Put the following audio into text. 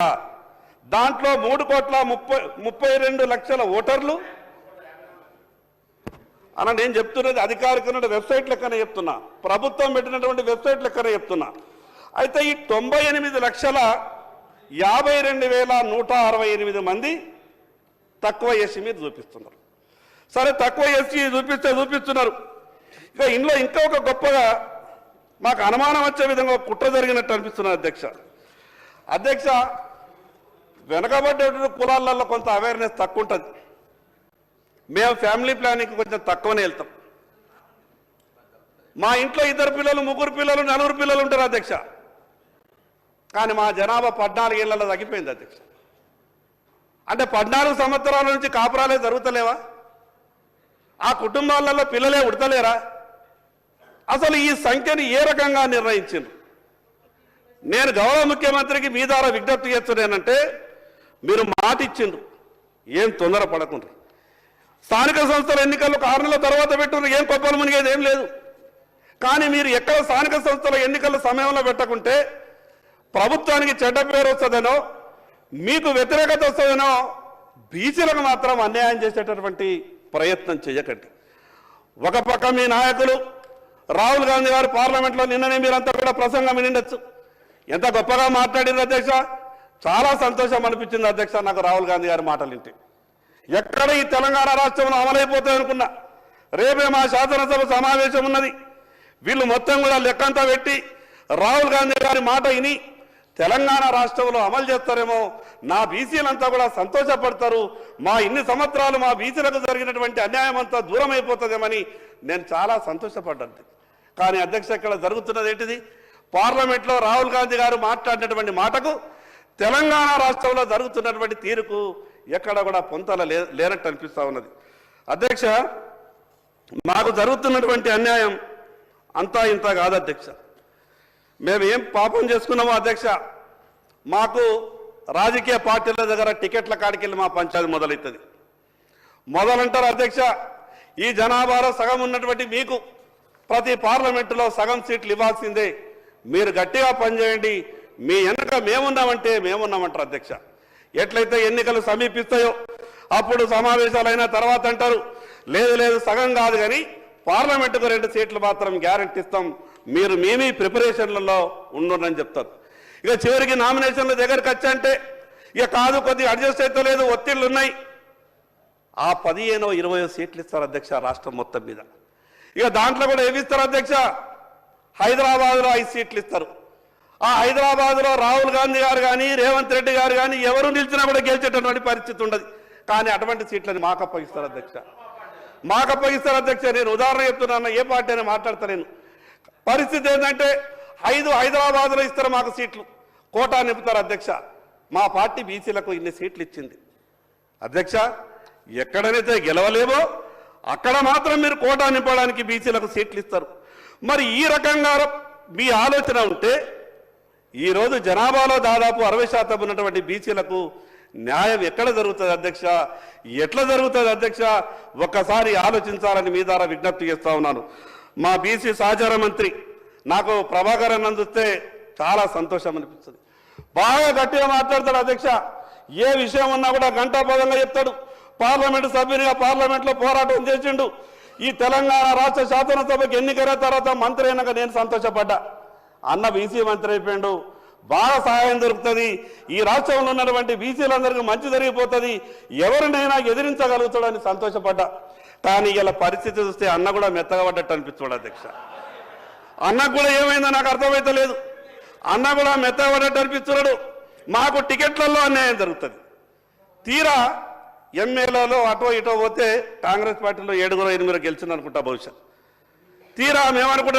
దాంట్లో 3,32,00,000 ఓటర్లు అన్న నేను చెప్తున్నది అధికారికమైన వెబ్సైట్ లెక్కనే చెప్తున్నా, ప్రభుత్వం పెట్టినటువంటి వెబ్సైట్ లెక్కనే చెప్తున్నా. అయితే ఈ 98,52,168 మంది తక్కువ ఎస్సీ మీద చూపిస్తున్నారు. సరే తక్కువ ఎస్సీ చూపిస్తున్నారు. ఇక ఇందులో ఇంకా ఒక గొప్పగా మాకు అనుమానం వచ్చే విధంగా కుట్ర జరిగినట్టు అనిపిస్తున్నది అధ్యక్ష. వెనకబడ్డ కులాలలో కొంత అవేర్నెస్ తక్కువ ఉంటుంది. మేము ఫ్యామిలీ ప్లానింగ్ కొంచెం తక్కువనే వెళ్తాం. మా ఇంట్లో 2 పిల్లలు 3 పిల్లలు 4 పిల్లలు ఉంటారు అధ్యక్ష. కానీ మా జనాభా 14 ఏళ్లలో తగ్గిపోయింది అధ్యక్ష. అంటే 14 సంవత్సరాల నుంచి కాపురాలే జరుగుతలేవా? ఆ కుటుంబాలలో పిల్లలే ఉడతలేరా? అసలు ఈ సంఖ్యని ఏ రకంగా నిర్ణయించిండ్రు? నేను గౌరవ ముఖ్యమంత్రికి మీ ద్వారా విజ్ఞప్తి చేస్తున్నానంటే, మీరు మాట ఇచ్చిండ్రు, ఏం తొందర పడకుండా. స్థానిక సంస్థల ఎన్నికలు 6 నెలల తర్వాత పెట్టుకున్నారు, ఏం కొప్పలు మునిగేది ఏం లేదు. కానీ మీరు ఎక్కడ స్థానిక సంస్థల ఎన్నికల సమయంలో పెట్టకుంటే ప్రభుత్వానికి చెడ్డ పేరు వస్తుందనో, మీకు వ్యతిరేకత వస్తుందనో బీసీలకు మాత్రం అన్యాయం చేసేటటువంటి ప్రయత్నం చేయకండి. ఒక పక్క మీ నాయకులు రాహుల్ గాంధీ గారు పార్లమెంట్లో నిన్ననే మీరంతా కూడా ప్రసంగం వినిండొచ్చు. ఎంత గొప్పగా మాట్లాడింది అధ్యక్ష. చాలా సంతోషం అనిపించింది అధ్యక్ష నాకు రాహుల్ గాంధీ గారి మాటలు వింటే. ఎక్కడ ఈ తెలంగాణ రాష్ట్రంలో అమలైపోతాయి అనుకున్నా. రేపే మా శాసనసభ సమావేశం ఉన్నది. వీళ్ళు మొత్తం కూడా లెక్కంతా పెట్టి రాహుల్ గాంధీ గారి మాట విని తెలంగాణ రాష్ట్రంలో అమలు చేస్తారేమో, నా బీసీలంతా కూడా సంతోషపడతారు, మా ఇన్ని సంవత్సరాలు మా బీసీలకు జరిగినటువంటి అన్యాయం అంతా దూరం అయిపోతుందేమని నేను చాలా సంతోషపడ్డాను. కానీ అధ్యక్ష ఇక్కడ జరుగుతున్నది ఏంటిది? పార్లమెంట్లో రాహుల్ గాంధీ గారు మాట్లాడినటువంటి మాటకు తెలంగాణ రాష్ట్రంలో జరుగుతున్నటువంటి తీరుకు ఎక్కడ కూడా పొంతల లేనట్టు అనిపిస్తూ ఉన్నది. అధ్యక్ష, మాకు జరుగుతున్నటువంటి అన్యాయం అంతా ఇంత కాదు అధ్యక్ష. మేము ఏం పాపం చేసుకున్నామో అధ్యక్ష, మాకు రాజకీయ పార్టీల దగ్గర టికెట్ల కాడికెళ్ళి మా పంచాయతీ మొదలవుతుంది. మొదలంటారు అధ్యక్ష, ఈ జనాభాలో సగం ఉన్నటువంటి మీకు ప్రతి పార్లమెంటులో సగం సీట్లు ఇవ్వాల్సిందే, మీరు గట్టిగా పనిచేయండి, మీ వెనక మేమున్నామంటారు అధ్యక్ష. ఎట్లయితే ఎన్నికలు సమీపిస్తాయో అప్పుడు సమావేశాలు అయిన తర్వాత అంటారు, లేదు సగం కాదు కానీ పార్లమెంటుకు 2 సీట్లు మాత్రం గ్యారెంటీ ఇస్తాం, మీరు మేమీ ప్రిపరేషన్లలో ఉండని చెప్తారు. ఇక చివరికి నామినేషన్ల దగ్గరికి వచ్చంటే ఇక కాదు, కొద్దిగా అడ్జస్ట్ అయితే లేదు, ఒత్తిళ్లు ఉన్నాయి. ఆ 15-20 సీట్లు ఇస్తారు అధ్యక్ష రాష్ట్రం మొత్తం మీద. ఇక దాంట్లో కూడా ఏమి ఇస్తారు అధ్యక్ష? హైదరాబాద్లో 5 సీట్లు ఇస్తారు. ఆ హైదరాబాద్లో రాహుల్ గాంధీ గారు కానీ రేవంత్ రెడ్డి గారు కానీ ఎవరు నిలిచినా కూడా గెలిచేటటువంటి పరిస్థితి ఉండదు. కానీ అటువంటి సీట్లని మాకు అప్పగిస్తారు అధ్యక్ష. నేను ఉదాహరణ చెప్తున్నాను, ఏ పార్టీ అయినా మాట్లాడతా. నేను పరిస్థితి ఏంటంటే 5 హైదరాబాద్లో ఇస్తారు మాకు సీట్లు, కోటా నింపుతారు అధ్యక్ష. మా పార్టీ బీసీలకు ఇన్ని సీట్లు ఇచ్చింది అధ్యక్ష. ఎక్కడనైతే గెలవలేమో అక్కడ మాత్రం మీరు కోటా నింపడానికి బీసీలకు సీట్లు ఇస్తారు. మరి ఈ రకంగా మీ ఆలోచన ఉంటే ఈరోజు జనాభాలో దాదాపు 60% ఉన్నటువంటి బీసీలకు న్యాయం ఎక్కడ జరుగుతుంది అధ్యక్ష? ఎట్లా జరుగుతుంది అధ్యక్ష? ఒక్కసారి ఆలోచించాలని మీ ద్వారా విజ్ఞప్తి చేస్తా ఉన్నాను. మా బీసీ సహచార మంత్రి నాకు ప్రభాకర్ అన్న చూస్తే చాలా సంతోషం అనిపిస్తుంది. బాగా గట్టిగా మాట్లాడతాడు అధ్యక్ష. ఏ విషయం ఉన్నా కూడా గంటాపదంగా చెప్తాడు. పార్లమెంటు సభ్యునిగా పార్లమెంట్లో పోరాటం చేసిండు. ఈ తెలంగాణ రాష్ట్ర శాసనసభకి ఎన్నికైన తర్వాత మంత్రి అయినాక నేను సంతోషపడ్డా. అన్న బీసీ మంత్రి అయిపోయాడు, బాగా సహాయం దొరుకుతుంది, ఈ రాష్ట్రంలో ఉన్నటువంటి బీసీలందరికీ మంచి జరిగిపోతుంది, ఎవరినైనా ఎదిరించగలుగుతాడని సంతోషపడ్డా. కానీ ఇలా పరిస్థితి చూస్తే అన్న కూడా మెత్తగా పడ్డట్టు అనిపిస్తాడు అధ్యక్ష. అన్నకు కూడా ఏమైందో నాకు అర్థమైతే లేదు. అన్న కూడా మెత్తగా పడ్డట్టు అనిపిస్తున్నాడు. మాకు టికెట్లలో అన్యాయం జరుగుతుంది. తీరా ఎమ్మెల్యేలో అటో ఇటో పోతే కాంగ్రెస్ పార్టీలో 7-8 గెలిచింది అనుకుంటా బహుశా. తీరా మేమనుకుంటా